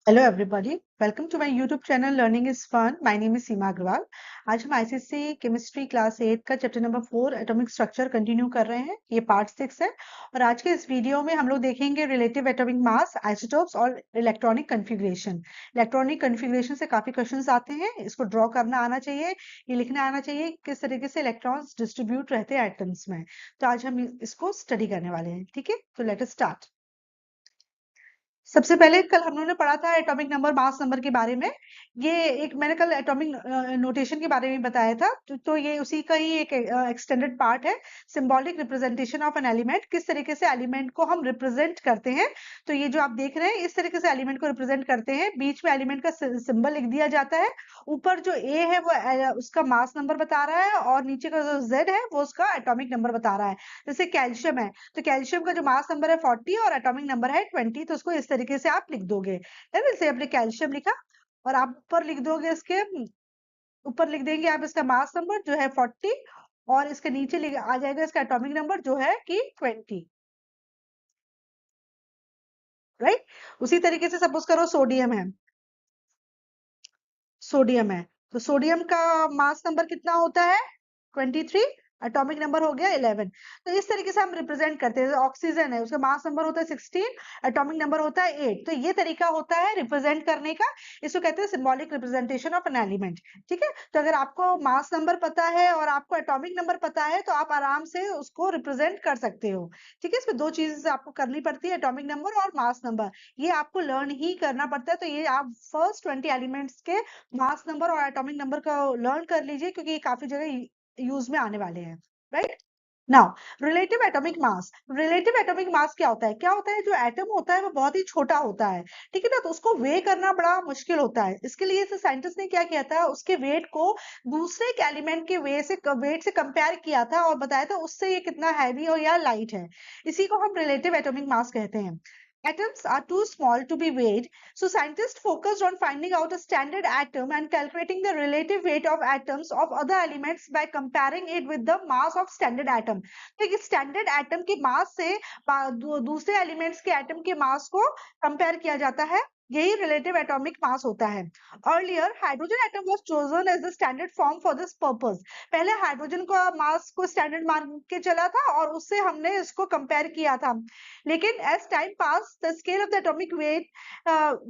Hello everybody, welcome to my YouTube channel learning is fun. My name is Seema Agrawal. आज हम ICSE chemistry class 8 का chapter number 4 atomic structure continue कर रहे हैं। ये पार्ट 6 है और आज के इस वीडियो में हम लोग देखेंगे रिलेटिव एटॉमिक मास, आइसोटोप्स और इलेक्ट्रॉनिक कन्फिग्रेशन। इलेक्ट्रॉनिक कन्फिग्रेशन से काफी क्वेश्चंस आते हैं, इसको ड्रॉ करना आना चाहिए, ये लिखना आना चाहिए किस तरीके से इलेक्ट्रॉन्स डिस्ट्रीब्यूट रहते हैं एटम्स में। तो आज हम इसको स्टडी करने वाले हैं। ठीक है, तो लेट अस स्टार्ट। सबसे पहले कल हम लोगों ने पढ़ा था एटॉमिक नंबर, मास नंबर के बारे में। ये एक मैंने कल एटॉमिक नोटेशन के बारे में बताया था, तो ये उसी का ही एक एक्सटेंडेड पार्ट है। Symbolic representation of an element, किस तरीके से एलिमेंट को हम रिप्रेजेंट करते हैं। तो ये जो आप देख रहे हैं, इस तरीके से एलिमेंट को रिप्रेजेंट करते हैं। बीच में एलिमेंट का सिंबल लिख दिया जाता है। ऊपर जो ए है वो उसका मास नंबर बता रहा है और नीचे का जो जेड है वो उसका एटॉमिक नंबर बता रहा है। जैसे कैल्शियम है, तो कैल्शियम का जो मास नंबर है 40 और एटॉमिक नंबर है 20, तो उसको इस तरीके से आप लिख दोगे। है ना, जैसे आपने कैल्शियम लिखा और आप ऊपर लिख दोगे, इसके ऊपर लिख देंगे आप इसका मास नंबर जो है 40 और इसके नीचे आ जाएगा इसका एटॉमिक नंबर जो है कि 20। राइट। उसी तरीके से सपोज करो सोडियम है, सोडियम है, तो सोडियम का मास नंबर कितना होता है 23, एटॉमिक नंबर हो गया 11। तो इस तरीके से हम रिप्रेजेंट करते हैं। ऑक्सीजन है, उसका मास नंबर होता है 16, एटॉमिक नंबर होता है 8। तो ये तरीका होता है रिप्रेजेंट करने का, इसको कहते हैं symbolic representation of an element. ठीक है, तो अगर आपको मास नंबर पता है और आपको एटॉमिक नंबर पता है तो आप आराम से उसको रिप्रेजेंट कर सकते हो। ठीक है, इसमें दो चीजें आपको करनी पड़ती है, एटॉमिक नंबर और मास नंबर। ये आपको लर्न ही करना पड़ता है। तो ये आप फर्स्ट 20 एलिमेंट्स के मास नंबर और एटॉमिक नंबर का लर्न कर लीजिए, क्योंकि ये काफी जगह यूज में आने वाले हैं। Right. Now, relative atomic mass. Relative atomic mass क्या होता है? क्या होता है, जो एटम होता है वो बहुत ही छोटा होता है। ठीक है ना, तो उसको वे करना बड़ा मुश्किल होता है। इसके लिए साइंटिस्ट ने क्या किया था, उसके वेट को दूसरे एक एलिमेंट के वेट से कंपेयर किया था और बताया था उससे ये कितना हैवी और या लाइट है। इसी को हम रिलेटिव एटॉमिक मास कहते हैं। Atoms are too small to be weighed, so scientists focused on finding out a standard atom and calculating the relative weight of atoms of other elements by comparing it with the mass of standard atom. तो एक standard atom के मास से दूसरे elements के atom के मास को compare किया जाता है। यही रिलेटिव एटॉमिक मास होता है। Earlier hydrogen atom was chosen as the standard form for this purpose. पहले हाइड्रोजन का मास को स्टैंडर्ड मान के चला था और उससे हमने इसको कंपेयर किया था। लेकिन as time passed, the scale of the atomic weight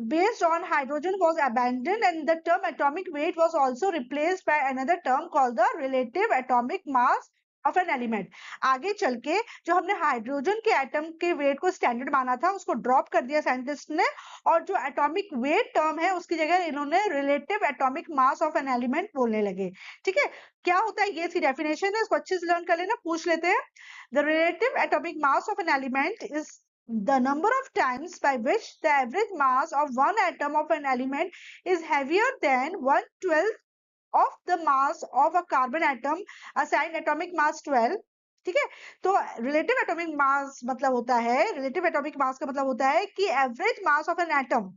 based on hydrogen was abandoned, and the term atomic weight was also replaced by another term called the relative atomic mass of an element. आगे चल के जो हमने hydrogen के atom के wait को standard माना था उसको ड्रॉप कर दिया साइंटिस्ट ने, और जो एटॉमिक वेट टर्म है उसकी जगह इन्होंने relative atomic mass of an element बोलने लगे। ठीक है, क्या होता है, ये इसकी डेफिनेशन है, इसको अच्छे से लर्न कर लेना, पूछ लेते हैं। The relative atomic mass of an element is the number of times by which the average mass of one atom of an element is heavier than 1/12 of the mass of a carbon atom assigned atomic mass 12। ठीक है, तो relative atomic mass मतलब होता है, relative atomic mass का मतलब होता है कि average mass of an atom,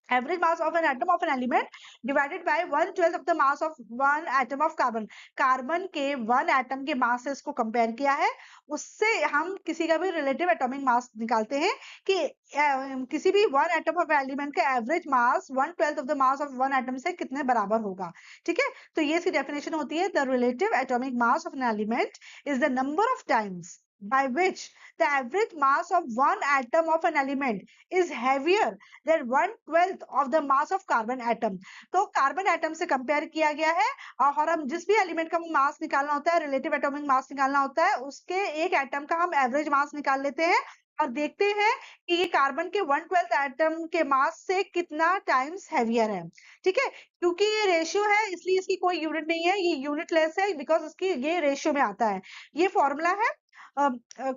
average mass of an atom of an element divided by 1/12 of the mass of one atom of carbon। Carbon के वन एटम के मास से इसको कंपेयर किया है, उससे हम किसी का भी रिलेटिव एटॉमिक मास निकालते हैं कि किसी भी वन एटम ऑफ एलिमेंट का average mass 1/12 of the mass of one atom से कितने बराबर होगा। ठीक है, तो ये इसकी डेफिनेशन होती है, the relative atomic mass of an element is the number of times by which the average mass of one atom of an element is heavier than 1/12 of the mass of carbon atom। तो carbon atom से compare किया गया है, और हम जिस भी element का मास निकालना होता है, रिलेटिव एटॉमिक मास निकालना होता है, उसके एक एटम का हम एवरेज मास निकाल लेते हैं और देखते हैं कि ये कार्बन के 1/12 एटम के मास से कितना टाइम्स हैवियर है। ठीक है, क्योंकि ये रेशियो है इसलिए इसकी कोई यूनिट नहीं है, ये यूनिट लेस है बिकॉज इसकी ये रेशियो में आता है। ये फॉर्मूला है,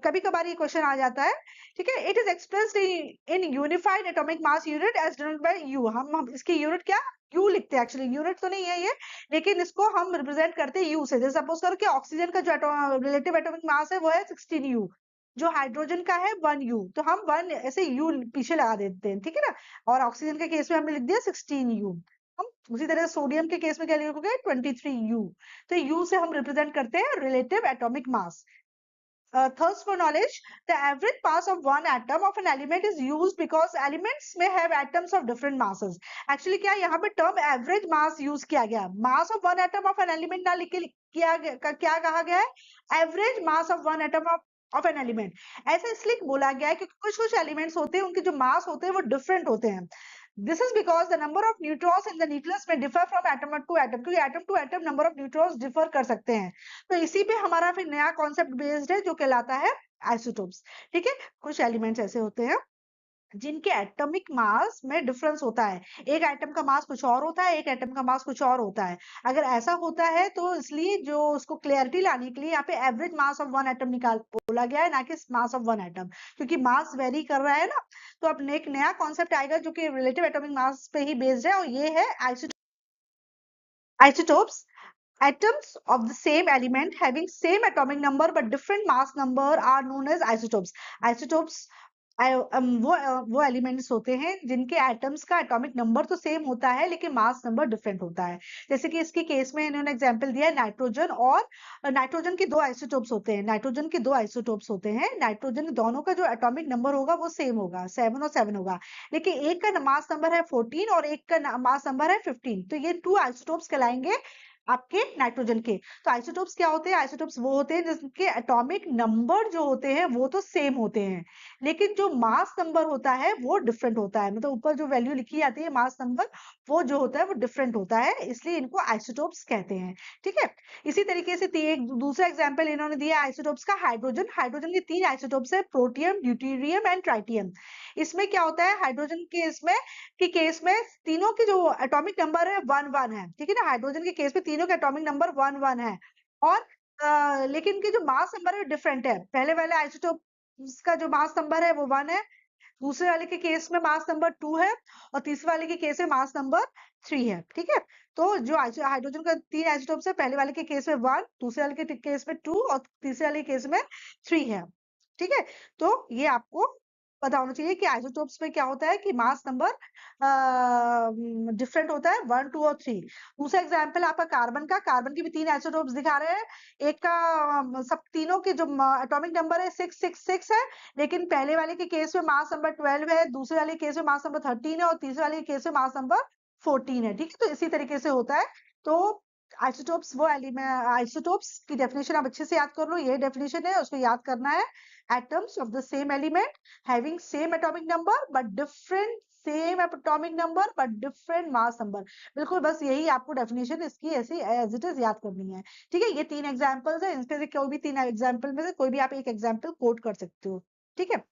कभी कभार ये क्वेश्चन आ जाता है। ठीक है, it is expressed in unified atomic mass unit as denoted by u. हम इसकी यूनिट क्या, यू लिखते हैं, एक्चुअली यूनिट तो नहीं है ये, लेकिन इसको हम रिप्रेजेंट करते हैं यू से। जैसे सपोज करो कि ऑक्सीजन का जो रिलेटिव एटॉमिक मास है वो है 16 यू, जो हाइड्रोजन का है 1 यू, तो हम 1 ऐसे यू पीछे लगा देते हैं। ठीक है ना, और ऑक्सीजन के केस में हमने लिख दिया 16 यू। हम उसी तरह सोडियम के केस में क्या लिखोगे, 23 यू। तो यू से हम रिप्रेजेंट करते हैं relative atomic mass. thirst for knowledge. The average mass of one atom of an element is used because elements may have atoms of different masses. Actually क्या यहाँ पे term average mass use किया गया, mass of one atom of an element ना लिख के क्या कहा गया है, average mass of one atom of an element. ऐसा इसलिए बोला गया है क्योंकि कुछ कुछ एलिमेंट्स होते हैं उनके जो मास होते हैं वो डिफरेंट होते हैं. This is because the number of neutrons in the nucleus may differ from atom to atom, क्योंकि atom to atom number of neutrons differ कर सकते हैं. तो इसी पे हमारा फिर नया कॉन्सेप्ट बेस्ड है जो कहलाता है आइसोटोप्स. ठीक है, कुछ एलिमेंट्स ऐसे होते हैं जिनके एटॉमिक मास में डिफरेंस होता है. एक एटम का मास कुछ और होता है, एक एटम का मास कुछ और होता है. अगर ऐसा होता है तो इसलिए जो उसको क्लियरिटी लाने के लिए यहाँ पे average mass of one atom निकाल बोला गया है, ना कि मास ऑफ वन एटम, क्योंकि मास वेरी कर रहा है ना. तो अब एक नया कॉन्सेप्ट आएगा जो कि रिलेटिव एटॉमिक मास पे ही बेस्ड है और ये है isotopes. Atoms of the same element having same atomic number but different mass number are known as isotopes. Isotopes वो एलिमेंट्स होते हैं जिनके एटम्स का एटॉमिक नंबर तो सेम होता है लेकिन मास नंबर डिफरेंट होता है. जैसे कि इसके केस में इन्होंने एग्जांपल दिया है नाइट्रोजन, और नाइट्रोजन के दो आइसोटोप्स होते हैं. नाइट्रोजन के दो आइसोटोप्स होते हैं. नाइट्रोजन दोनों का जो एटॉमिक नंबर होगा वो सेम होगा, 7 और 7 होगा, लेकिन एक का मास नंबर है 14 और एक का मास नंबर है 15. तो ये टू आइसोटोप्स कहलाएंगे आपके नाइट्रोजन के. तो आइसोटोप्स क्या होते हैं, आइसोटोप्स वो होते हैं जिनके एटॉमिक नंबर जो होते हैं वो तो सेम होते हैं लेकिन जो मास नंबर होता है वो डिफरेंट होता है. मतलब ऊपर जो वैल्यू लिखी जाती है मास नंबर, वो जो होता है वो डिफरेंट होता है, इसलिए इनको आइसोटोप्स कहते हैं. ठीक है, इसी तरीके से एक दूसरा एग्जाम्पल इन्होंने दिया आइसोटोप्स का, हाइड्रोजन. हाइड्रोजन के 3 आइसोटोप्स है, प्रोटियम, ड्यूटेरियम एंड ट्राइटियम. इसमें क्या होता है, हाइड्रोजन के केस में तीनों के जो एटॉमिक नंबर है 1 1 है. ठीक है ना, हाइड्रोजन के केस में तीनों का एटॉमिक नंबर 1 1 है, और लेकिन इनके जो मास नंबर है डिफरेंट है. पहले वाले आइसोटोप का जो मास नंबर है वो 1 है, दूसरे वाले के केस में मास नंबर 2 है, और तीसरे वाले के केस में मास नंबर 3 है. ठीक है, तो जो हाइड्रोजन का 3 आइसोटोप्स है, पहले वाले के केस में 1, दूसरे वाले के केस में 2 और तीसरे वाले के केस में 3 है. ठीक है, तो ये आपको पता होना चाहिए कि आइसोटोप्स में क्या होता है कि मास नंबर डिफरेंट होता है 1 2 और 3. दूसरा एग्जांपल आपका कार्बन का, कार्बन के भी 3 आइसोटोप्स दिखा रहे हैं. एक का सब तीनों के जो एटॉमिक नंबर है 666 है, लेकिन पहले वाले के केस में मास नंबर 12 है, दूसरे वाले केस में मास नंबर 13 है और तीसरे वाले के केस में मास नंबर 14 है. ठीक है, तो इसी तरीके से होता है. तो आइसोटोप्स वो एलिमेंट, आइसोटोप्स की डेफिनेशन आप अच्छे से याद कर लो, ये डेफिनेशन है, उसको याद करना है. atoms of the same element having same atomic number but different same atomic number but different mass number. बिल्कुल बस यही आपको डेफिनेशन इसकी ऐसी एज इट इज याद करनी है. ठीक है, ये 3 एग्जांपल्स है, इनमें से कोई भी 3 एग्जांपल में से कोई भी आप एक एग्जांपल कोट कर सकते हो. ठीक है,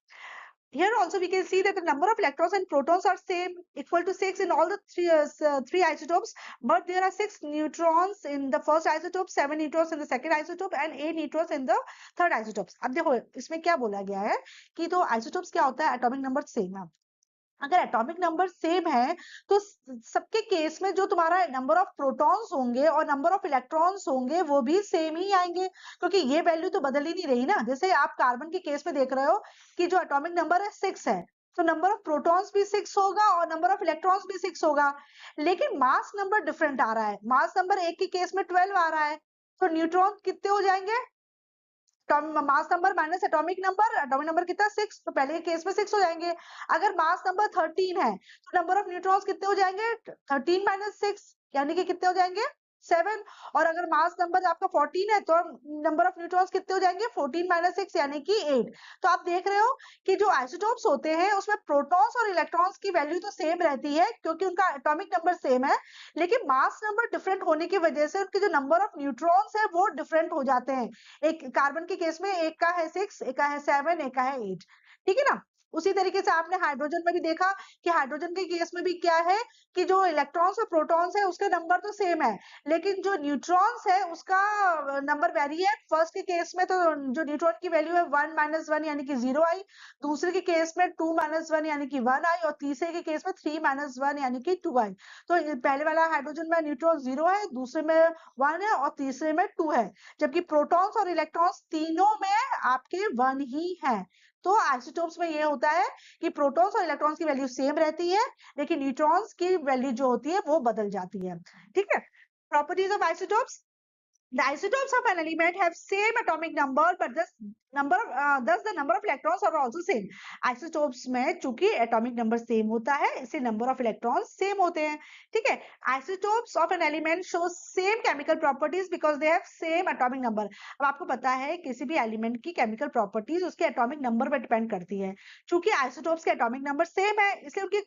here also we can see that the number of electrons and protons are same, equal to 6 in all the three isotopes, but there are 6 neutrons in the first isotope, 7 neutrons in the second isotope and 8 neutrons in the third isotopes. अब देखो इसमें क्या बोला गया है कि तो isotopes क्या होता है, एटॉमिक नंबर सेम है. अगर एटॉमिक नंबर सेम है तो सबके केस में जो तुम्हारा नंबर ऑफ प्रोटॉन्स होंगे और नंबर ऑफ इलेक्ट्रॉन्स होंगे वो भी सेम ही आएंगे, क्योंकि ये वैल्यू तो बदल ही नहीं रही ना. जैसे आप कार्बन के केस में देख रहे हो कि जो एटॉमिक नंबर है 6 है, तो नंबर ऑफ प्रोटॉन्स भी 6 होगा और नंबर ऑफ इलेक्ट्रॉन्स भी 6 होगा, लेकिन मास नंबर डिफरेंट आ रहा है. मास नंबर एक के केस में 12 आ रहा है, तो न्यूट्रॉन कितने हो जाएंगे, mass number minus atomic number कितना 6, तो पहले के केस में 6 हो जाएंगे. अगर मास नंबर 13 है तो नंबर ऑफ न्यूट्रॉन्स कितने हो जाएंगे, 13 माइनस 6 यानी कि कितने हो जाएंगे 7. और अगर मास नंबर आपका 14 है तो नंबर ऑफ न्यूट्रॉन्स कितने हो जाएंगे 14 माइनस 6 यानी कि 8. तो आप देख रहे हो कि जो आइसोटोप्स होते हैं उसमें प्रोटॉन्स और इलेक्ट्रॉन्स की वैल्यू तो सेम रहती है क्योंकि उनका एटॉमिक नंबर सेम है, लेकिन मास नंबर डिफरेंट होने की वजह से उनके जो नंबर ऑफ न्यूट्रॉन्स है वो डिफरेंट हो जाते हैं. एक कार्बन के केस में एक का है 6, एक का है 7, एक का है 8. ठीक है ना, उसी तरीके से आपने हाइड्रोजन में भी देखा कि हाइड्रोजन के केस में भी क्या है कि जो इलेक्ट्रॉन्स और प्रोटॉन्स है उसका नंबर तो सेम है, लेकिन जो न्यूट्रॉन्स है उसका नंबर वेरी है. फर्स्ट के केस में तो जो न्यूट्रॉन की वैल्यू है 1 माइनस 1 यानी कि 0 आई, दूसरे के केस में 2 माइनस 1 यानी कि 1 आई, और तीसरे के केस में 3 माइनस 1 यानी कि 2 आई. तो पहले वाला हाइड्रोजन में न्यूट्रॉन 0 है, दूसरे में 1 है और तीसरे में 2 है, जबकि प्रोटॉन्स और इलेक्ट्रॉन्स तीनों में आपके 1 ही है. तो आइसोटोप्स में ये होता है कि प्रोटॉन्स और इलेक्ट्रॉन्स की वैल्यू सेम रहती है, लेकिन न्यूट्रॉन्स की वैल्यू जो होती है वो बदल जाती है. ठीक है, properties of isotopes. The isotopes of an element have same atomic number, but thus the number of electrons are also same. Isotopes में चूंकि atomic number same होता है, इसलिए number of electrons same होते हैं. ठीक है. Isotopes of an element show same chemical properties because they have same atomic number. अब आपको पता है किसी भी element की chemical properties उसके atomic number पर depend करती है. चूंकि isotopes के atomic number same है, इसलिए उनकी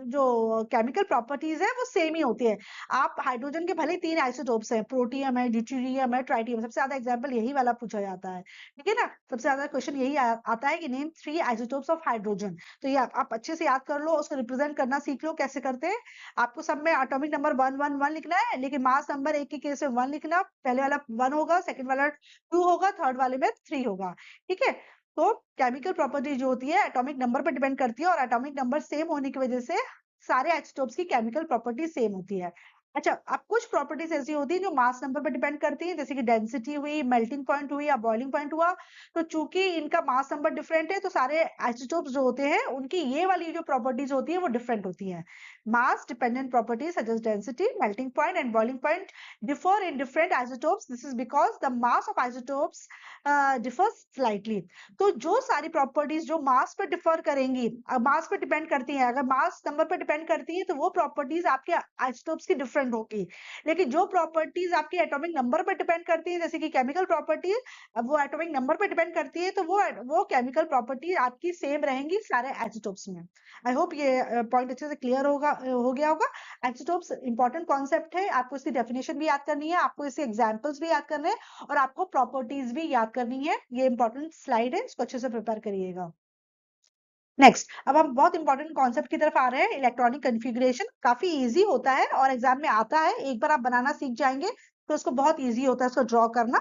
जो chemical properties है वो same ही होती है. आप हाइड्रोजन के भले 3 आइसोटोप्स हैं, प्रोटियम है, ड्यूटेरियम है, ट्राइटियम. सबसे ज्यादा एग्जांपल यही वाला पूछा जाता है. ठीक है ना. सबसे ज्यादा क्वेश्चन यही आता है कि नेम 3 आइसोटोप्स ऑफ हाइड्रोजन. तो ये आप अच्छे से याद कर लो, उसको रिप्रेजेंट करना सीख लो कैसे करते हैं. आपको सब में एटॉमिक नंबर 111 लिखना है, लेकिन मास नंबर एक के केस में 1 लिखना. पहले वाला 1 होगा, सेकंड वाला 2 होगा, थर्ड वाले में 3 होगा. ठीक है. तो केमिकल प्रॉपर्टी जो होती है एटॉमिक नंबर पर डिपेंड करती है, और एटॉमिक नंबर सेम होने की वजह से सारे आइसोटोप्स की केमिकल प्रॉपर्टी सेम होती है. अच्छा, अब कुछ प्रॉपर्टीज ऐसी होती है जो मास नंबर पर डिपेंड करती है, जैसे कि डेंसिटी हुई, मेल्टिंग पॉइंट हुई या बॉइलिंग पॉइंट हुआ. तो चूंकि इनका मास नंबर डिफरेंट है, तो सारे आइसोटोप्स जो होते हैं उनकी ये वाली जो प्रॉपर्टीज होती है वो डिफरेंट होती है. Mass dependent properties such as density, melting point and boiling point differ in different isotopes. This is because the mass of isotopes differ slightly. तो जो सारी प्रॉपर्टीज जो मास पर डिफर करेंगी, मास पर डिपेंड करती है, अगर मास नंबर पर डिपेंड करती है तो वो प्रॉपर्टीज आपके आइसोटोप्स की डिफरेंट होगी. लेकिन जो प्रॉपर्टीज आपके एटॉमिक नंबर पर डिपेंड करती है, जैसे कि केमिकल प्रॉपर्टीज, अब वो एटॉमिक नंबर पर डिपेंड करती है, तो वो केमिकल प्रॉपर्टी आपकी सेम रहेंगी सारे आइसोटोप्स में. आई होप ये पॉइंट अच्छे से क्लियर हो गया होगा. आइसोटोप्स इंपॉर्टेंट कॉन्सेप्ट है, आपको इसकी डेफिनेशन भी याद करनी है, आपको इसके एग्जाम्पल्स भी याद करने हैं, और आपको प्रॉपर्टीज भी याद करनी है. ये इंपॉर्टेंट स्लाइड है, इसको अच्छे से प्रिपेयर करिएगा. नेक्स्ट, अब हम बहुत इंपॉर्टेंट कॉन्सेप्ट की तरफ आ रहे हैं. इलेक्ट्रॉनिक कॉन्फ़िगरेशन काफी इजी होता है और एग्जाम में आता है. एक बार आप बनाना सीख जाएंगे तो उसको बहुत इजी होता है उसको ड्रॉ करना.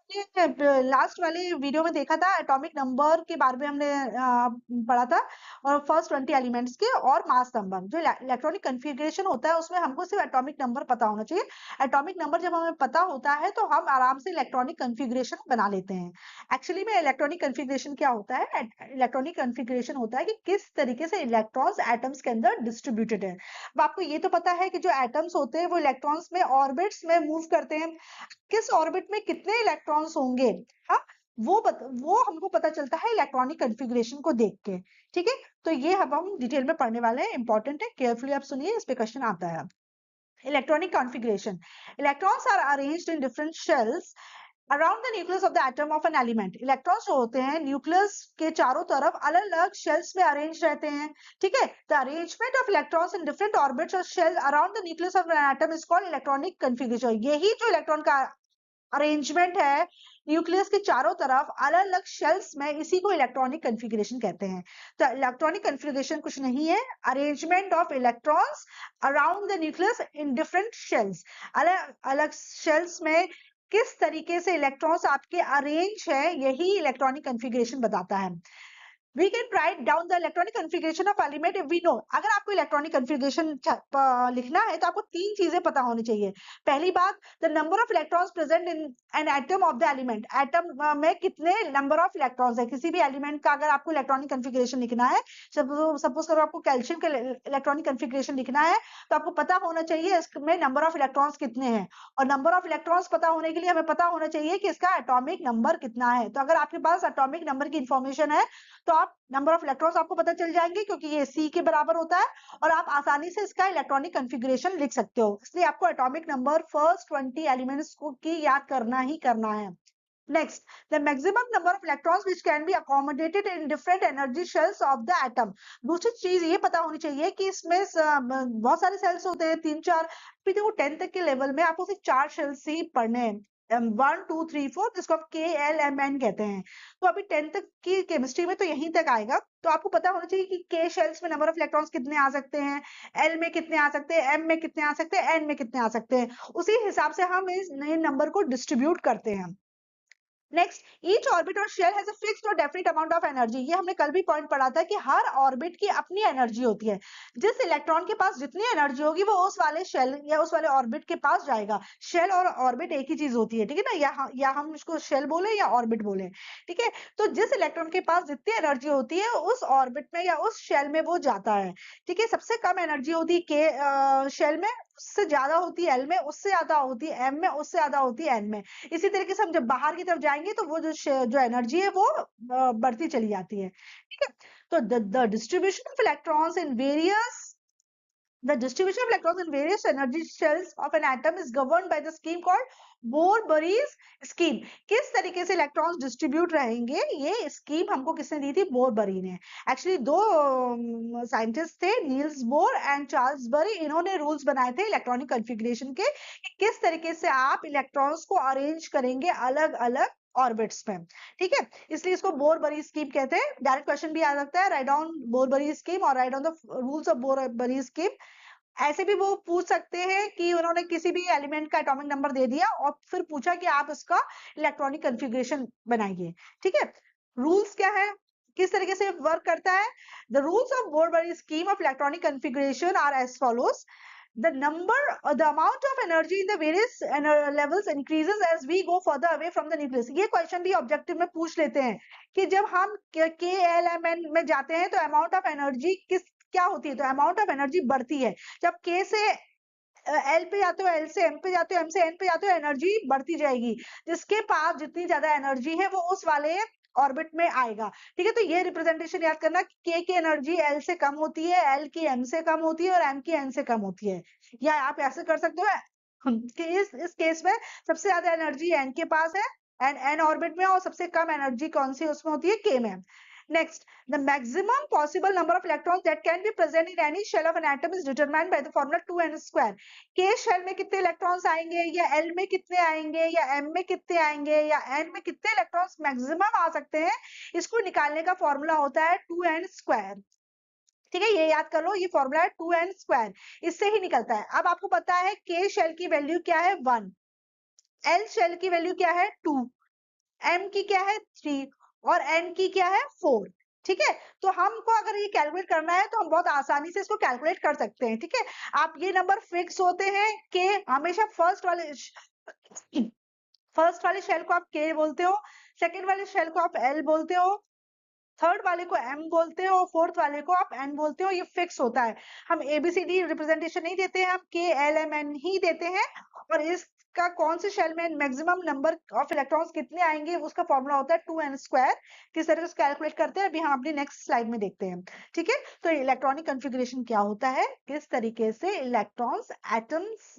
लास्ट वाले वीडियो में देखा था एटॉमिक नंबर के बारे में हमने पढ़ा था, और फर्स्ट 20 एलिमेंट्स के और मास नंबर. जो इलेक्ट्रॉनिक कॉन्फ़िगरेशन होता है उसमें हमको सिर्फ एटॉमिक नंबर पता होना चाहिए. एटॉमिक नंबर जब हमें पता होता है तो हम आराम से इलेक्ट्रॉनिक कॉन्फ़िगरेशन बना लेते हैं. एक्चुअली में इलेक्ट्रॉनिक कॉन्फ़िगरेशन क्या होता है? इलेक्ट्रॉनिक कॉन्फ़िगरेशन होता है कि किस तरीके से इलेक्ट्रॉन्स एटम्स के अंदर डिस्ट्रीब्यूटेड है. अब आपको ये तो पता है कि जो एटम्स होते हैं वो इलेक्ट्रॉन्स में ऑर्बिट्स में मूव करते हैं. किस ऑर्बिट में कितने इलेक्ट्रॉन्स होंगे, हाँ, वो हमको पता चलता है इलेक्ट्रॉनिक कॉन्फ़िगरेशन को देख के. ठीक है. तो ये अब हम डिटेल में पढ़ने वाले हैं, इंपॉर्टेंट है, केयरफुली आप सुनिए, इस पे क्वेश्चन आता है. Electronic configuration. Electrons are arranged in different shells around the nucleus of the atom of an element. Electrons जो होते हैं न्यूक्लियस के चारों तरफ अलग अलग शेल्स में अरेंज रहते हैं. ठीक है. The arrangement of electrons in different orbits और shells around the nucleus of an atom is called electronic configuration. यही जो इलेक्ट्रॉन का अरेंजमेंट है न्यूक्लियस के चारों तरफ अलग अलग शेल्स में, इसी को इलेक्ट्रॉनिक कॉन्फ़िगरेशन कहते हैं. तो इलेक्ट्रॉनिक कॉन्फ़िगरेशन कुछ नहीं है, arrangement of electrons around the nucleus in different shells. अलग अलग शेल्स में किस तरीके से इलेक्ट्रॉन्स आपके अरेंज है, यही इलेक्ट्रॉनिक कॉन्फ़िगरेशन बताता है. We can write down the electronic configuration of element if we know. अगर आपको इलेक्ट्रॉनिक कॉन्फ़िगरेशन लिखना है तो आपको 3 चीजें पता होनी चाहिए. पहली बात, the number of electrons present in an atom of the element. Atom में कितने नंबर ऑफ इलेक्ट्रॉन्स है किसी भी एलिमेंट का. अगर आपको इलेक्ट्रॉनिक कॉन्फ़िगरेशन लिखना है, सपोज करो आपको कैल्शियम का इलेक्ट्रॉनिक कॉन्फ़िगरेशन लिखना है, तो आपको पता होना चाहिए इसमें नंबर ऑफ इलेक्ट्रॉन्स कितने हैं. और नंबर ऑफ इलेक्ट्रॉन्स पता होने के लिए हमें पता होना चाहिए कि इसका एटॉमिक नंबर कितना है. तो अगर आपके पास एटॉमिक नंबर की इंफॉर्मेशन है तो आप नंबर ऑफ इलेक्ट्रॉन्स आपको पता चल जाएंगे, क्योंकि ये C के बराबर होता है, और आप आसानी से इसका इलेक्ट्रॉनिक कॉन्फ़िगरेशन लिख सकते हो. इसलिए आपको एटॉमिक नंबर फर्स्ट 20 एलिमेंट्स को की याद करना ही करना है. Next, the maximum number of electrons which can be accommodated in different energy shells of the atom. दूसरी चीज ये पता होनी चाहिए कि इसमें बहुत सारे सेल्स होते हैं, 3-4. फिर देखो 10 तक के लेवल में आपको सिर्फ 4 शेल्स ही पढ़ने हैं, 1 2 3 4, जिसको आप KLMN कहते हैं. तो अभी 10 तक की केमिस्ट्री में तो यहीं तक आएगा. तो आपको पता होना चाहिए कि K शेल्स में नंबर ऑफ इलेक्ट्रॉन्स कितने आ सकते हैं, L में कितने आ सकते हैं, M में कितने आ सकते हैं, N में कितने आ सकते हैं. उसी हिसाब से हम इस नए नंबर को डिस्ट्रीब्यूट करते हैं. नेक्स्ट, ईच ऑर्बिट और शेल हैज अ फिक्स्ड और डेफिनेट अमाउंट ऑफ एनर्जी. ये हमने कल भी पॉइंट पढ़ा था कि हर ऑर्बिट की अपनी एनर्जी होती है. जिस इलेक्ट्रॉन के पास जितनी एनर्जी होगी वो उस वाले शेल या उस वाले ऑर्बिट के पास जाएगा. शेल और ऑर्बिट एक ही चीज होती है, ठीक है ना, या हम इसको शेल बोले या ऑर्बिट बोले. ठीक है. तो जिस इलेक्ट्रॉन के पास जितनी एनर्जी होती है उस ऑर्बिट में या उस शेल में वो जाता है. ठीक है. सबसे कम एनर्जी होती है शेल में, उससे ज्यादा होती है एल में, उससे ज्यादा होती है एम में, उससे ज्यादा होती है एन में। इसी तरीके से हम जब बाहर की तरफ जाएंगे तो वो जो एनर्जी है वो बढ़ती चली जाती है, ठीक है। तो the distribution of electrons in various The distribution of electrons in various energy shells of an atom is governed by the scheme called Bohr Bury's scheme. किस तरीके से इलेक्ट्रॉन्स डिस्ट्रीब्यूट रहेंगे, ये स्कीम हमको किसने दी थी? बोर-बरी ने। एक्चुअली दो साइंटिस्ट थे, नील्स बोर एंड चार्ल्स बरी, इन्होंने रूल्स बनाए थे इलेक्ट्रॉनिक कॉन्फ़िगरेशन के कि किस तरीके से आप इलेक्ट्रॉन्स को अरेंज करेंगे अलग अलग ऑर्बिट्स में, ठीक है। इसलिए इसको बोर-बरी स्कीम कहते हैं। डायरेक्ट क्वेश्चन भी आ सकता है, राइट डाउन बोर-बरी स्कीम और right down the rules of Bohr Bury scheme. ऐसे भी वो पूछ सकते हैं कि उन्होंने किसी भी एलिमेंट का एटॉमिक नंबर दे दिया और फिर पूछा कि आप इसका इलेक्ट्रॉनिक कॉन्फ़िगरेशन बनाइए, ठीक है। रूल्स क्या है, किस तरीके से वर्क करता है? The rules of Bohr Bury scheme of electronic configuration are as follows. The amount of energy in the various levels increases as we go further away from the nucleus. ये क्वेश्चन भी objective में पूछ लेते हैं कि जब हम KLMN में जाते हैं तो अमाउंट ऑफ एनर्जी क्या होती है? तो अमाउंट ऑफ एनर्जी बढ़ती है। जब K से L पे जाते हो, L से M पे जाते हो, M से N पे जाते हो, एनर्जी बढ़ती जाएगी। जिसके पास जितनी ज्यादा एनर्जी है वो उस वाले ऑर्बिट में आएगा, ठीक है। तो ये रिप्रेजेंटेशन याद करना, K की एनर्जी L से कम होती है, L की M से कम होती है और M की N से कम होती है। या आप ऐसे कर सकते हो कि इस केस में सबसे ज्यादा एनर्जी N के पास है, N ऑर्बिट में, और सबसे कम एनर्जी कौन सी उसमें होती है? K में। Next, the maximum possible number of electrons that can be present in any shell of an atom is determined by the formula 2n square. K shell में कितने इलेक्ट्रॉन्स आएंगे, या L में कितने आएंगे, या M में कितने आएंगे, या N में कितने इलेक्ट्रॉन्स मैक्सिमम आ सकते हैं, इसको निकालने का फॉर्मूला होता है 2n स्क्वायर, ठीक है। ये याद कर लो, ये फॉर्मूला है 2n स्क्वायर, इससे ही निकलता है। अब आपको पता है K शेल की वैल्यू क्या है? 1, L शेल की वैल्यू क्या है? 2, M की क्या है? 3 और N की क्या है? 4, ठीक है। तो हमको अगर ये कैलकुलेट करना है तो हम बहुत आसानी से इसको कैलकुलेट कर सकते हैं, ठीक है। आप ये नंबर फिक्स होते हैं कि हमेशा फर्स्ट वाले शेल को आप K बोलते हो, सेकंड वाले शेल को आप L बोलते हो, थर्ड वाले को M बोलते हो, फोर्थ वाले को आप N बोलते हो। ये फिक्स होता है। हम ABCD रिप्रेजेंटेशन नहीं देते हैं, हम KLMN ही देते हैं। और इसका कौन से शेल में मैक्सिमम नंबर ऑफ इलेक्ट्रॉन्स कितने आएंगे, उसका फॉर्मूला होता है 2n स्क्वायर। किस तरह से कैलकुलेट करते हैं अभी हम अपनी नेक्स्ट स्लाइड में देखते हैं, ठीक है। तो इलेक्ट्रॉनिक कॉन्फ़िगरेशन क्या होता है, किस तरीके से इलेक्ट्रॉन्स एटम्स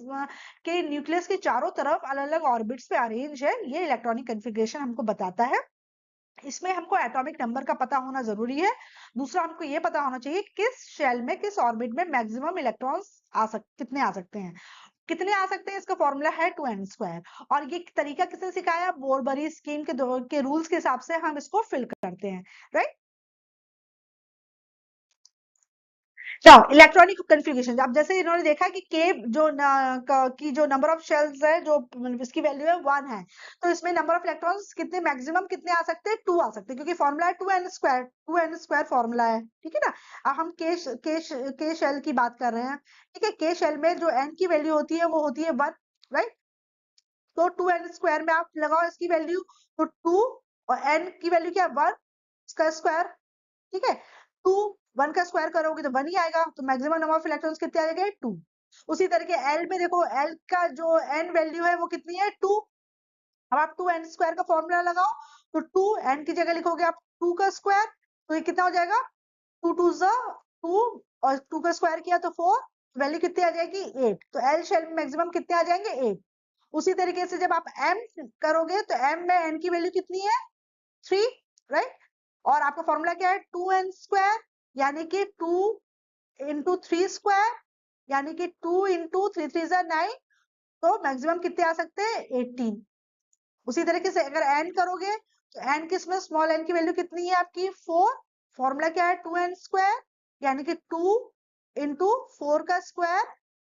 के न्यूक्लियस के चारों तरफ अलग अलग ऑर्बिट्स पे अरेंज है, ये इलेक्ट्रॉनिक कॉन्फ़िगरेशन हमको बताता है। इसमें हमको एटॉमिक नंबर का पता होना जरूरी है। दूसरा, हमको ये पता होना चाहिए किस शेल में, किस ऑर्बिट में मैक्सिमम इलेक्ट्रॉन्स कितने आ सकते हैं। कितने आ सकते हैं, इसका फॉर्मूला है 2n स्क्वायर। और ये तरीका किसने सिखाया? बोर-बरी स्कीम के रूल्स के हिसाब से हम इसको फिल करते हैं, राइट। इलेक्ट्रॉनिक कन्फिग्रेशन, अब जैसे इन्होंने देखा कि K जो नंबर ऑफ शेल्स है, जो इसकी वैल्यू है 1 है, तो इसमें नंबर ऑफ इलेक्ट्रॉन्स कितने मैक्सिमम कितने आ सकते हैं? 2 आ सकते हैं, क्योंकि फॉर्मूला है 2n स्क्वायर फॉर्मूला है, ठीक है ना। अब हम K शेल की बात कर रहे हैं, ठीक है। K शेल में जो n की वैल्यू होती है वो होती है 1, राइट। तो 2n स्क्वायर में आप लगाओ इसकी वैल्यू, तो 2 और n की वैल्यू क्या है? 1 इसका स्क्वायर, ठीक है। 2 1 का स्क्वायर करोगे तो 1 ही आएगा, तो मैक्सिमम नंबर ऑफ इलेक्ट्रॉन्स कितने आ जाएंगे? 2। उसी तरीके L में देखो, L का जो n वैल्यू है वो कितनी है? 2। अब आप 2n स्क्वायर का फॉर्मूला लगाओ, तो 2 n की जगह लिखोगे आप 2 का स्क्वायर, तो ये कितना हो जाएगा? 2 2 2 और 2 का स्क्वायर किया तो 4, वैल्यू कितनी आ जाएगी? 8। तो L शेल में मैक्सिमम कितने आ जाएंगे? 8। उसी तरीके से जब आप M करोगे तो M में n की वैल्यू कितनी है? 3, राइट। और आपका फॉर्मूला क्या है? 2n स्क्वायर, यानी कि 2 इंटू 3 स्क्वायर, यानी कि 2 इंटू 3 3 9, तो मैक्सिमम कितने आ सकते हैं? 18। उसी तरीके से अगर n करोगे तो n किसमें स्मॉल n की वैल्यू कितनी है आपकी? 4। फॉर्मूला क्या है? 2n स्क्वायर, यानी कि 2 इंटू 4 का स्क्वायर,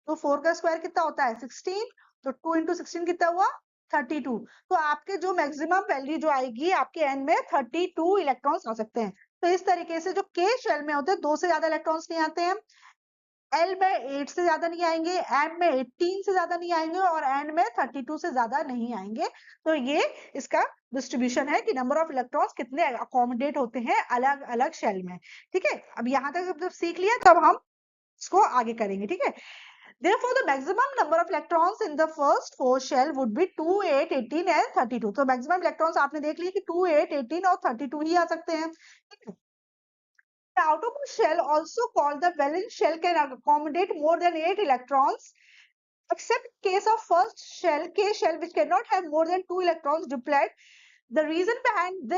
तो 4 का स्क्वायर कितना होता है? 16। तो 2 इंटू 16 कितना हुआ? 32। तो आपके जो मैक्सिमम वैल्यू जो आएगी आपके n में 32 इलेक्ट्रॉन्स आ सकते हैं। तो इस तरीके से जो K शेल में होते हैं 2 से ज्यादा इलेक्ट्रॉन्स नहीं आते हैं, L में 8 से ज्यादा नहीं आएंगे, M में 18 से ज्यादा नहीं आएंगे और N में 32 से ज्यादा नहीं आएंगे। तो ये इसका डिस्ट्रीब्यूशन है कि नंबर ऑफ इलेक्ट्रॉन्स कितने अकोमोडेट होते हैं अलग अलग शेल में, ठीक है। अब यहाँ तक जब सीख लिया तो अब हम इसको आगे करेंगे, ठीक है। Therefore, the maximum number of electrons in the first four shell would be 2, 8, 18 and 32. तो maximum electrons आपने देख लिया कि 2, 8, 18 और 32 ही आ सकते हैं. The outermost shell, also called the valence shell, can accommodate more than 8 electrons, except case of first shell, K shell, which cannot have more than 2 electrons diploid. The reason behind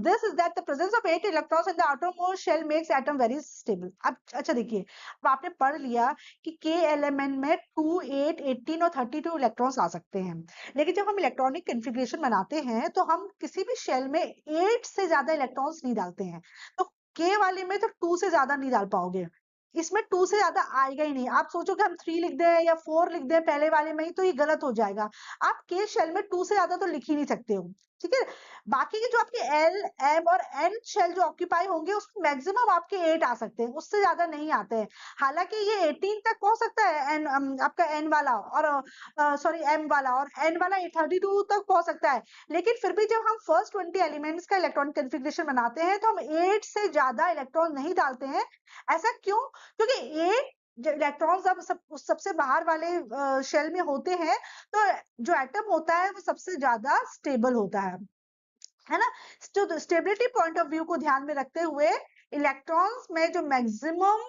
this is that the presence of 8 electrons in the outermost shell makes atom very stable. अब अच्छा देखिए, अब आपने पढ़ लिया कि K element में 2, 8, 18 और 32 इलेक्ट्रॉन्स आ सकते हैं, लेकिन जब हम इलेक्ट्रॉनिक कन्फिग्रेशन बनाते हैं तो हम किसी भी शेल में 8 से ज्यादा इलेक्ट्रॉन्स नहीं डालते हैं. तो K वाले में तो 2 से ज्यादा नहीं डाल पाओगे, इसमें 2 से ज्यादा आएगा ही नहीं. आप सोचो कि हम 3 लिख दें या 4 लिख दें पहले वाले में ही, तो ये गलत हो जाएगा. आप K शेल में 2 से ज्यादा तो लिख ही नहीं सकते हो. ठीक है, बाकी के जो आपके L, M और N शेल जो ऑक्यूपाई होंगे उसमें मैक्सिमम आपके 8 आ सकते हैं, उससे ज्यादा नहीं आते हैं. हालांकि ये 18 तक पहुंच सकता है आपका N वाला और सॉरी M वाला, और N वाला 32 तक पहुंच सकता है. लेकिन फिर भी जब हम फर्स्ट 20 एलिमेंट्स का इलेक्ट्रॉनिक कन्फिग्रेशन बनाते हैं तो हम 8 से ज्यादा इलेक्ट्रॉन नहीं डालते हैं. ऐसा क्यों? क्योंकि 8 इलेक्ट्रॉन्स जब सबसे बाहर वाले शेल में होते हैं तो जो एटम होता है वो सबसे ज्यादा स्टेबल होता है ना. तो स्टेबिलिटी पॉइंट ऑफ व्यू को ध्यान में रखते हुए इलेक्ट्रॉन्स में जो मैक्सिमम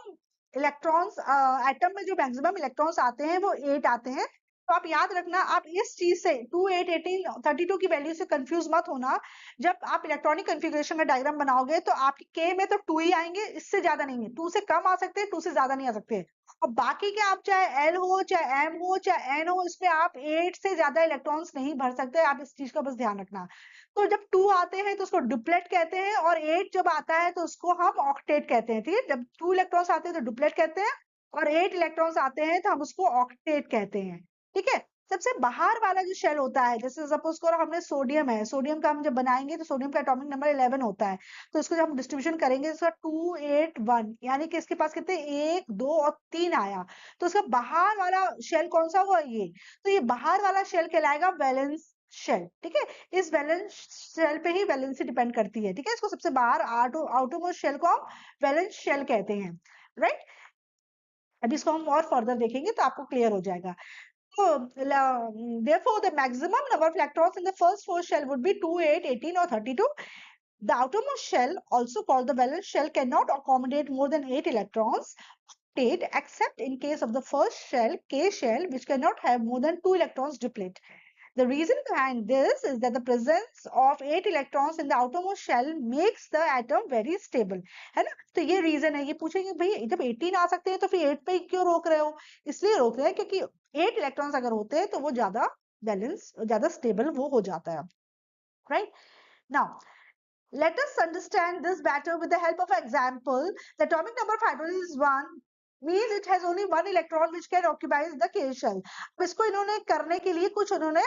इलेक्ट्रॉन्स एटम में जो मैक्सिमम इलेक्ट्रॉन्स आते हैं वो 8 आते हैं. तो आप याद रखना, आप इस चीज से 2, 8, 18, 32 की वैल्यू से कंफ्यूज मत होना. जब आप इलेक्ट्रॉनिक कन्फिग्रेशन का डायग्राम बनाओगे तो आपके K में तो 2 ही आएंगे, इससे ज्यादा नहीं है. 2 से कम आ सकते हैं, 2 से ज्यादा नहीं आ सकते. और बाकी के आप चाहे L हो, चाहे M हो, चाहे N हो, इसमें आप 8 से ज्यादा इलेक्ट्रॉन्स नहीं भर सकते. आप इस चीज का बस ध्यान रखना. तो जब 2 आते हैं तो उसको डुप्लेट कहते हैं, और 8 जब आता है तो उसको हम ऑक्टेट कहते हैं. ठीक है, जब 2 इलेक्ट्रॉन्स आते हैं तो डुप्लेट कहते हैं, और 8 इलेक्ट्रॉन्स आते हैं तो हम उसको ऑक्टेट कहते हैं. ठीक है, सबसे बाहर वाला जो शेल होता है, जैसे सपोज करो हमने सोडियम है, सोडियम का हम जब बनाएंगे तो सोडियम का एटॉमिक नंबर 11 होता है. तो इसको जब हम डिस्ट्रीब्यूशन करेंगे इसका 2, 8, 1, यानी कि इसके पास कितने 1, 2 और 3 आया. तो इसका बाहर वाला शेल कौन सा हुआ? ये. तो ये बाहर वाला शेल कहलाएगा वैलेंस शेल. ठीक है, इस वैलेंस शेल पे ही वैलेंसी डिपेंड करती है. ठीक है, इसको सबसे बाहर आउटरमोस्ट शेल को हम वैलेंस शेल कहते हैं. राइट, अभी इसको हम और फर्दर देखेंगे तो आपको क्लियर हो जाएगा. So, therefore, the maximum number of electrons in the first four shell would be 2, 8, 18 or 32. The outermost shell, also called the valence shell, cannot accommodate more than 8 electrons, except in case of the first shell, K shell, which cannot have more than 2 electrons diploid. The reason behind this is that the presence of 8 electrons in the outermost shell makes the atom very stable. है ना. तो ये reason है. ये पूछेंगे भाई जब 18 आ सकते हैं तो फिर 8 पे क्यों रोक रहे हो? इसलिए रोक रहे हैं क्योंकि 8 इलेक्ट्रॉन्स अगर होते हैं तो वो ज्यादा बैलेंस, ज्यादा स्टेबल वो हो जाता है. Right, now let us understand this better with the help of example. The atomic number of hydrogen is 1, means it has only one electron which can occupy the K shell. अब इसको इन्होंने करने के लिए कुछ उन्होंने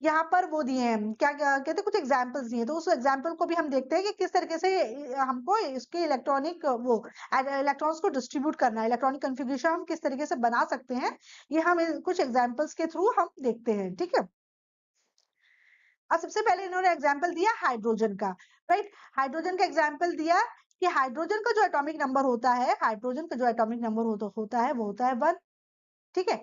यहाँ पर वो दिए हैं, क्या कहते हैं, कुछ एग्जाम्पल्स दिए. तो उस एग्जाम्पल को भी हम देखते हैं कि किस तरीके से हमको इसके इलेक्ट्रॉनिक वो इलेक्ट्रॉन्स को डिस्ट्रीब्यूट करना है, इलेक्ट्रॉनिक कन्फिग्रेशन हम किस तरीके से बना सकते हैं, ये हम कुछ एग्जाम्पल्स के थ्रू हम देखते हैं. ठीक है, अब सबसे पहले इन्होंने एग्जाम्पल दिया हाइड्रोजन का. राइट, हाइड्रोजन का एग्जाम्पल दिया कि हाइड्रोजन का जो एटॉमिक नंबर होता है, हाइड्रोजन का जो एटॉमिक नंबर होता है वो होता है 1. ठीक है,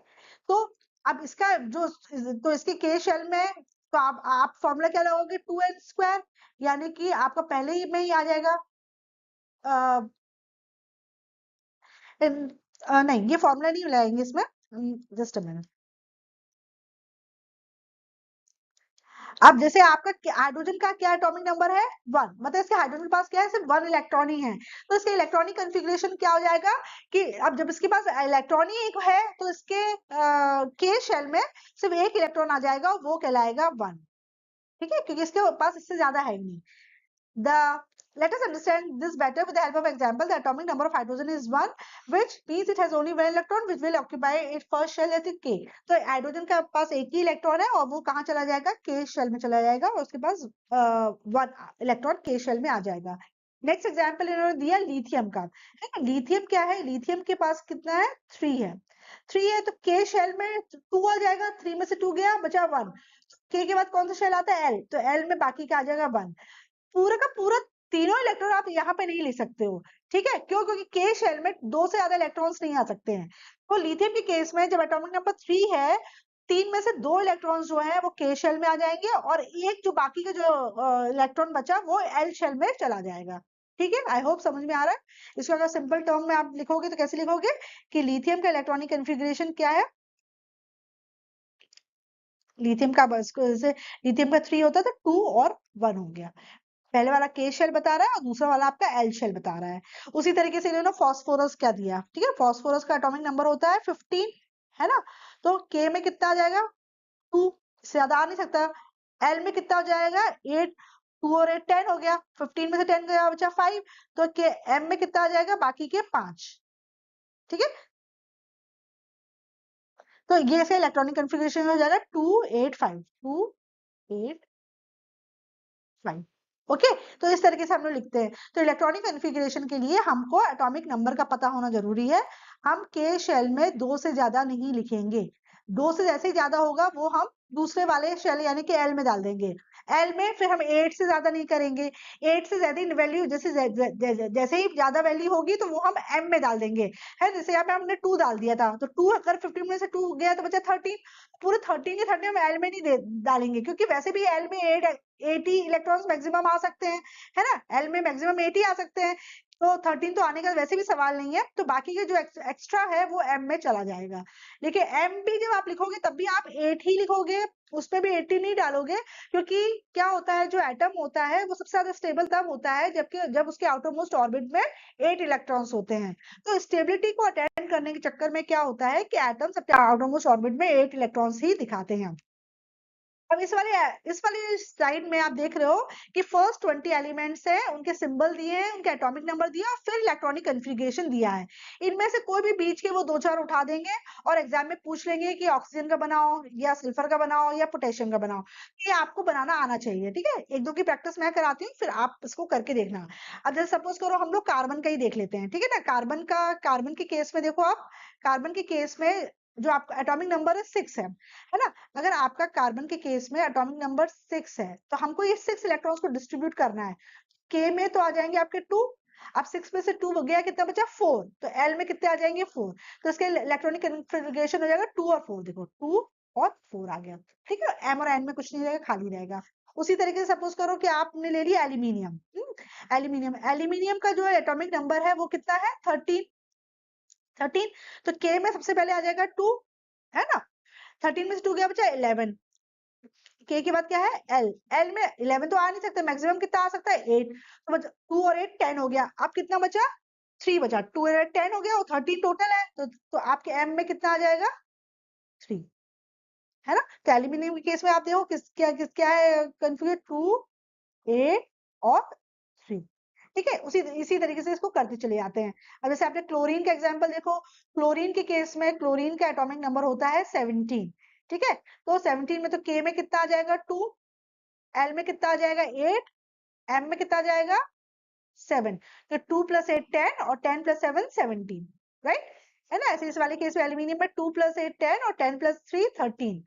तो अब इसका जो, तो इसके के शेल में तो आप फॉर्मूला क्या लगाओगे? 2n², यानी कि आपका पहले ही में ही आ जाएगा. नहीं, ये फॉर्मूला नहीं लगाएंगे इसमें, जस्ट अ मिनट. अब जैसे आपका हाइड्रोजन का क्या एटॉमिक नंबर है? 1, मतलब इसके हाइड्रोजन के पास क्या है? सिर्फ 1 इलेक्ट्रॉन ही है. तो इसके इलेक्ट्रॉनिक कन्फिग्रेशन क्या हो जाएगा कि अब जब इसके पास इलेक्ट्रॉन ही एक है तो इसके के शेल में सिर्फ 1 इलेक्ट्रॉन आ जाएगा, वो कहलाएगा 1. ठीक है, क्योंकि इसके पास इससे ज्यादा है नहीं. Let us understand this better with the help of example. The atomic number of hydrogen is 1, which means it has only one electron which will occupy its first shell at K. तो hydrogen के पास एक ही electron है और वो कहाँ चला जाएगा? K shell में चला जाएगा, और उसके पास 1 इलेक्ट्रॉन K शेल में आ जाएगा. नेक्स्ट एग्जाम्पल इन्होंने दिया लिथियम का. है ना, लिथियम क्या है? लिथियम के पास कितना है? 3 है. 3 है तो K शेल में 2 आ जाएगा, 3 में से 2 गया, बचा 1. K के बाद कौन सा शेल आता है? L. तो L में बाकी क्या आ जाएगा? 1. पूरा का पूरा तीनों इलेक्ट्रॉन आप यहाँ पे नहीं ले सकते हो. ठीक है, क्यों? क्योंकि के शेल में 2 से ज्यादा इलेक्ट्रॉन्स नहीं आ सकते हैं। तो लिथियम के केस में जब एटॉमिक नंबर 3 है, 3 में से 2 इलेक्ट्रॉन्स जो है वो के शेल में आ जाएंगे और एक जो बाकी का जो इलेक्ट्रॉन बचा वो एल शेल में चला जाएगा। ठीक है, आई होप समझ में आ रहा है। इसको अगर सिंपल टर्म में आप लिखोगे तो कैसे लिखोगे कि लिथियम का इलेक्ट्रॉनिक कन्फिग्रेशन क्या है? लिथियम का बस जैसे लिथियम का 3 होता था, 2 और 1 हो गया। पहले वाला के शेल बता रहा है और दूसरा वाला आपका एल शेल बता रहा है। उसी तरीके से इन्होंने फास्फोरस क्या दिया, ठीक है, फास्फोरस का एटॉमिक नंबर होता है 15, है ना? तो के में कितना आ जाएगा? 2, इससे ज्यादा आ नहीं सकता। एल में कितना हो जाएगा? 8, 2 और 8 10 हो गया। 15 में से 10 गया बचा 5, तो के एम में कितना आ जाएगा? बाकी के 5। ठीक है, तो ये से इलेक्ट्रॉनिक कन्फिग्रेशन हो जाएगा 285, 285। ओके, तो इस तरीके से हम लोग लिखते हैं। तो इलेक्ट्रॉनिक कन्फिग्रेशन के लिए हमको एटॉमिक नंबर का पता होना जरूरी है। हम के शेल में 2 से ज्यादा नहीं लिखेंगे। 2 से जैसे ही ज्यादा होगा वो हम दूसरे वाले शेल यानी कि एल में डाल देंगे। एल में फिर हम 8 से ज्यादा नहीं करेंगे। 8 से ज्यादा वैल्यू जैसे जैसे ही ज्यादा वैल्यू होगी तो वो हम एम में डाल देंगे। है, जैसे यहाँ पे हमने 2 डाल दिया था, तो 2 अगर 15 में से 2 गया तो बचा 13। पूरे 13 के 13 हम एल में नहीं डालेंगे, क्योंकि वैसे भी एल में 80 इलेक्ट्रॉन्स मैक्सिमम आ सकते हैं, है ना? एल में मैक्सिमम 80 आ सकते हैं, तो 13 तो आने का वैसे भी सवाल नहीं है। तो बाकी के जो एक्स्ट्रा है वो एम में चला जाएगा। लेकिन एम भी जब आप लिखोगे तब भी आप 8 ही लिखोगे, उसमें भी 80 नहीं डालोगे, क्योंकि क्या होता है, जो एटम होता है वो सबसे ज्यादा स्टेबल तब होता है जब उसके आउटरमोस्ट ऑर्बिट में 8 इलेक्ट्रॉन्स होते हैं। तो स्टेबिलिटी को अटेंड करने के चक्कर में क्या होता है कि एटम सबसे आउटरमोस्ट ऑर्बिट में 8 इलेक्ट्रॉन्स ही दिखाते हैं। अब इस वाली स्लाइड में आप देख रहे हो कि फर्स्ट 20 एलिमेंट्स है, उनके सिंबल दिए हैं, उनके एटॉमिक नंबर दिया और फिर इलेक्ट्रॉनिक कन्फिग्रेशन दिया है। इनमें से कोई भी बीच के वो 2-4 उठा देंगे और एग्जाम में पूछ लेंगे कि ऑक्सीजन का बनाओ या सल्फर का बनाओ या पोटेशियम का बनाओ। ये आपको बनाना आना चाहिए, ठीक है? 1-2 की प्रैक्टिस मैं कराती हूँ, फिर आप इसको करके देखना। अब जैसे सपोज करो हम लोग कार्बन का ही देख लेते हैं, ठीक है ना? कार्बन के केस में देखो आप, कार्बन के केस में जो आपका एटॉमिक नंबर है 6 है ना? अगर आपका कार्बन के केस में एटॉमिक नंबर 6 है तो हमको ये 6 इलेक्ट्रॉन्स को डिस्ट्रीब्यूट करना है। के में तो आ जाएंगे आपके 2, अब 6 में से 2 हो गया, कितना बचा 4, तो एल में कितने आ जाएंगे 4, तो इसके इलेक्ट्रॉनिक कन्फिग्रेशन हो जाएगा 2 और 4। देखो 2 और 4 आ गया, ठीक है? एम और एन में कुछ नहीं रहेगा, खाली रहेगा। उसी तरीके से सपोज करो कि आपने ले लिया एल्यूमिनियम। एल्यूमिनियम एल्यूमिनियम का जो एटॉमिक नंबर है वो कितना है? 13। तो के में सबसे पहले आ जाएगा 2, है ना? 13 में से 2 गया बचा 11। के के बाद क्या है? एल। एल में 11 तो आ नहीं सकता, मैक्सिमम कितना आ सकता है? 8। तो 2 और 8 10 हो गया। अब कितना बचा? 3 बचा। 2 और 8 10 हो गया और 13 टोटल है, तो आपके एम में कितना आ जाएगा? 3, है ना? तो एल्यूमिनियम के केस में आप देखो क्या है कंफ्यूज, 2 8 और 3। ठीक है, उसी इसी तरीके से इसको करते चले जाते हैं। अब जैसे आपने क्लोरीन का एग्जांपल देखो, क्लोरीन के केस में क्लोरीन का एटॉमिक नंबर होता है 17। ठीक है, तो 17 में तो के में कितना आ जाएगा? 2, एल में कितना आ जाएगा? 8, एम में कितना आ जाएगा? 7। तो 2 + 8 10 और 10 + 7 17, राइट? है ना? ऐसे इस वाले केस में एल्यूमिनियम में 2 + 8 10 और 10 + 3 13।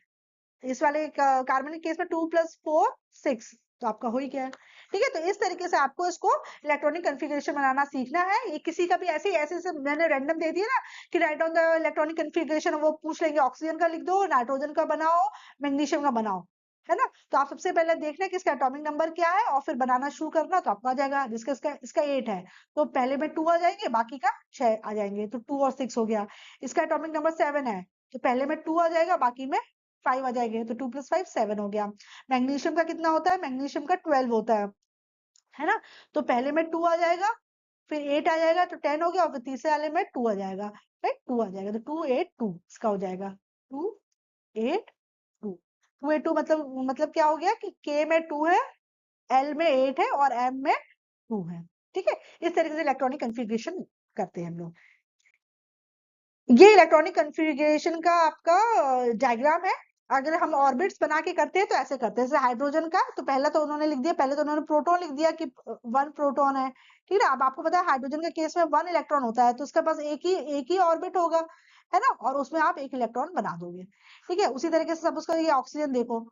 इस वाले कार्बन के केस में 2 + 4 6, तो आपका हो ही गया। ठीक है, तो इस तरीके से आपको इसको इलेक्ट्रॉनिक कन्फिग्रेशन बनाना सीखना है। ये किसी का भी ऐसे ऐसे मैंने रैंडम दे दिया ना कि right on the electronic configuration, वो पूछ लेंगे ऑक्सीजन का लिख दो, नाइट्रोजन का बनाओ, मैग्नीशियम का बनाओ, है ना? तो आप सबसे पहले देखना कि इसका एटॉमिक नंबर क्या है और फिर बनाना शुरू करना, तो आपको आ जाएगा। जिसका इसका 8 है तो पहले में 2 आ जाएंगे, बाकी का 6 आ जाएंगे, तो 2 और 6 हो गया। इसका एटॉमिक नंबर 7 है तो पहले में 2 आ जाएगा, बाकी में 5 आ जाएंगे, तो 2 + 5 7 हो गया। मैग्नीशियम का कितना होता है? मैग्नीशियम का 12 होता है ना? तो पहले में 2 आ जाएगा, फिर 8 आ जाएगा, तो 10 हो गया, और फिर तीसरे वाले में 2 आ जाएगा, राइट? 2 आ जाएगा, तो 2 8 2 इसका हो जाएगा 2 8 2। 2 8 2 मतलब क्या हो गया कि के में 2 है, एल में 8 है और एम में 2 है। ठीक है, इस तरीके से इलेक्ट्रॉनिक कन्फिग्रेशन करते हैं हम लोग। ये इलेक्ट्रॉनिक कन्फिग्रेशन का आपका डायग्राम है। अगर हम ऑर्बिट्स बना के करते हैं तो ऐसे करते हैं। जैसे हाइड्रोजन का तो पहले तो उन्होंने लिख दिया, पहले तो उन्होंने प्रोटॉन लिख दिया कि 1 प्रोटॉन है, ठीक है? अब आपको पता है हाइड्रोजन के केस में 1 इलेक्ट्रॉन होता है, तो उसके पास एक ही ऑर्बिट होगा, है ना? और उसमें आप 1 इलेक्ट्रॉन बना दोगे। ठीक है, उसी तरीके से सपोज करिए ऑक्सीजन देखो,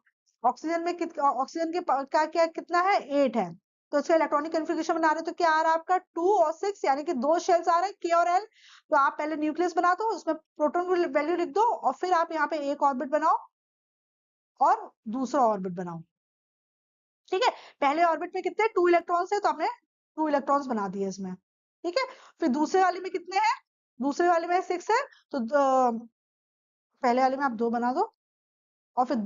ऑक्सीजन में ऑक्सीजन के का क्या कितना है? 8 है। तो उसका इलेक्ट्रॉनिक कन्फिग्रेशन बना रहे हो तो क्या आ रहा है आपका 2 और 6 यानी कि 2 शेल्स आ रहे हैं K और L। तो आप पहले न्यूक्लियस बना दो, उसमें प्रोटॉन वैल्यू लिख दो और फिर आप यहाँ पे एक ऑर्बिट बनाओ और दूसरा ऑर्बिट बनाओ। ठीक है, पहले ऑर्बिट में कितने 2 इलेक्ट्रॉन्स है तो आपने 2 इलेक्ट्रॉन्स बना दिए इसमें। ठीक है, फिर दूसरे वाले में कितने हैं, दूसरे वाले में 6 है तो पहले वाले में आप 2 बना दो और फिर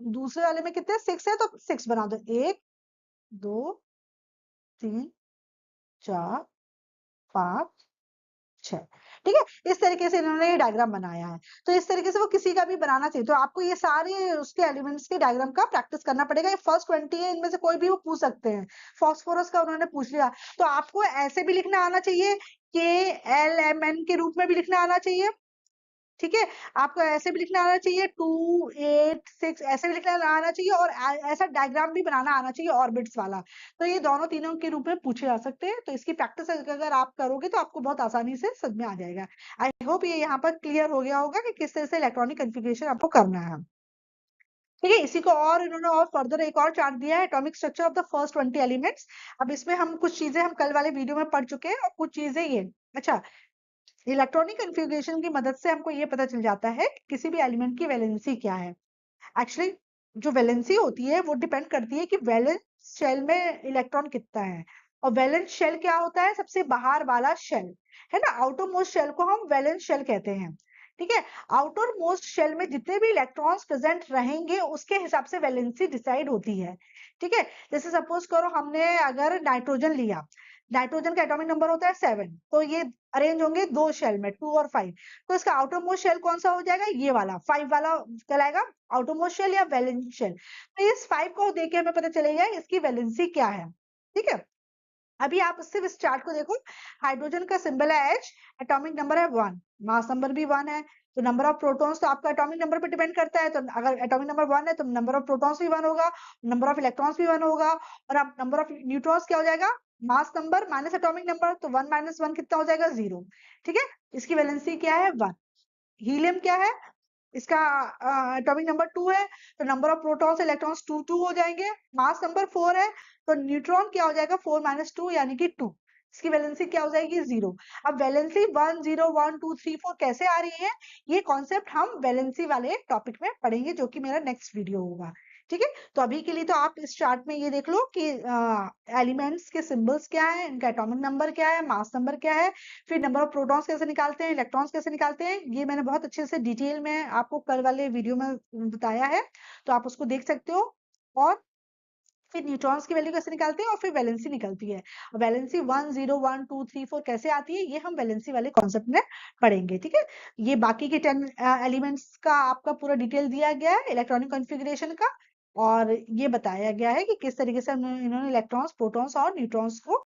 दूसरे वाले में कितने 6 है तो 6 बना दो, 1 2 3 4 5 6। ठीक है, इस तरीके से इन्होंने ये डायग्राम बनाया है। तो इस तरीके से वो किसी का भी बनाना चाहिए, तो आपको ये सारे उसके एलिमेंट्स के डायग्राम का प्रैक्टिस करना पड़ेगा। ये फर्स्ट 20 है, इनमें से कोई भी वो पूछ सकते हैं। फास्फोरस का उन्होंने पूछ लिया, तो आपको ऐसे भी लिखना आना चाहिए, KLMN के रूप में भी लिखना आना चाहिए। ठीक है, आपको ऐसे भी लिखना आना चाहिए 2 8 6 ऐसे भी लिखना आना चाहिए और ऐसा डायग्राम भी बनाना आना चाहिए ऑर्बिट्स वाला। तो ये दोनों तीनों के रूप में पूछे जा सकते हैं। तो इसकी प्रैक्टिस अगर आप करोगे तो आपको बहुत आसानी से समझ में आ जाएगा। आई होप ये यहाँ पर क्लियर हो गया होगा कि किस तरह से इलेक्ट्रॉनिक कन्फिग्रेशन आपको करना है। ठीक है, इसी को और इन्होंने और फर्दर एक और चार्ट दिया है, atomic structure of the first 20 elements. अब इसमें हम कुछ चीजें हम कल वाले वीडियो में पढ़ चुके हैं और कुछ चीजें ये। अच्छा, इलेक्ट्रॉनिक कन्फिग्रेशन की मदद से हमको ये पता चल जाता है कि किसी भी एलिमेंट की वैलेंसी क्या है। एक्चुअली जो वैलेंसी होती है वो डिपेंड करती है कि वैलेंस शेल में इलेक्ट्रॉन कितना है। और वैलेंस शेल क्या होता है, सबसे बाहर वाला शेल है ना, आउटर मोस्ट शेल को हम वैलेंस शेल कहते हैं। ठीक है, आउटर मोस्ट शेल में जितने भी इलेक्ट्रॉन्स प्रेजेंट रहेंगे उसके हिसाब से वैलेंसी डिसाइड होती है। ठीक है, जैसे सपोज करो हमने अगर नाइट्रोजन लिया, नाइट्रोजन का एटॉमिक नंबर होता है 7, तो ये अरेंज होंगे 2 शेल में 2 और 5। तो इसका आउटर मोस्ट शेल कौन सा हो जाएगा, ये वाला 5 वाला कहलाएगा आउटर मोस्ट शेल या वैलेंस शेल। तो इस 5 को देख के हमें पता चलेगा इसकी वैलेंसी क्या है। ठीक है, अभी आप सिर्फ इस चार्ट को देखो, हाइड्रोजन का सिंबल है H, एटॉमिक नंबर है 1, मास नंबर भी 1 है। तो नंबर ऑफ प्रोटॉन्स तो आपका एटॉमिक नंबर पे डिपेंड करता है, तो अगर एटॉमिक नंबर 1 है तो नंबर ऑफ प्रोटॉन्स भी 1 होगा, नंबर ऑफ इलेक्ट्रॉन्स भी 1 होगा। और अब नंबर ऑफ न्यूट्रॉन्स क्या हो जाएगा, mass number minus atomic number, तो 1 माइनस 1 कितना हो जाएगा 0। ठीक है, इसकी वैलेंसी क्या है 1। हीलियम क्या है, इसका एटॉमिक नंबर 2 है, तो नंबर ऑफ प्रोटॉन्स इलेक्ट्रॉन्स 2 2 हो जाएंगे। मास नंबर 4 है, तो न्यूट्रॉन क्या हो जाएगा 4 माइनस 2 यानी कि 2। इसकी वैलेंसी क्या हो जाएगी 0। अब वैलेंसी 1 0 1 2 3 4 कैसे आ रही है, ये कॉन्सेप्ट हम वैलेंसी वाले टॉपिक में पढ़ेंगे, जो कि मेरा नेक्स्ट वीडियो होगा। ठीक है, तो अभी के लिए तो आप इस चार्ट में ये देख लो कि एलिमेंट्स के सिंबल्स क्या है, इनका एटॉमिक नंबर क्या है, मास नंबर क्या है, फिर नंबर ऑफ प्रोटॉन्स कैसे निकालते हैं, इलेक्ट्रॉन्स कैसे निकालते हैं, ये मैंने बहुत अच्छे से डिटेल में आपको कल वाले वीडियो में बताया है, तो आप उसको देख सकते हो। और फिर न्यूट्रॉन्स की वैल्यू कैसे निकालते हैं और फिर वैलेंसी निकलती है। वैलेंसी 1 0 1 2 3 4 कैसे आती है, ये हम वैलेंसी वाले कॉन्सेप्ट में पढ़ेंगे। ठीक है, ये बाकी के 10 एलिमेंट्स का आपका पूरा डिटेल दिया गया है इलेक्ट्रॉनिक कॉन्फ़िगरेशन का, और ये बताया गया है कि किस तरीके से इन्होंने इलेक्ट्रॉन्स, प्रोटॉन्स और न्यूट्रॉन्स को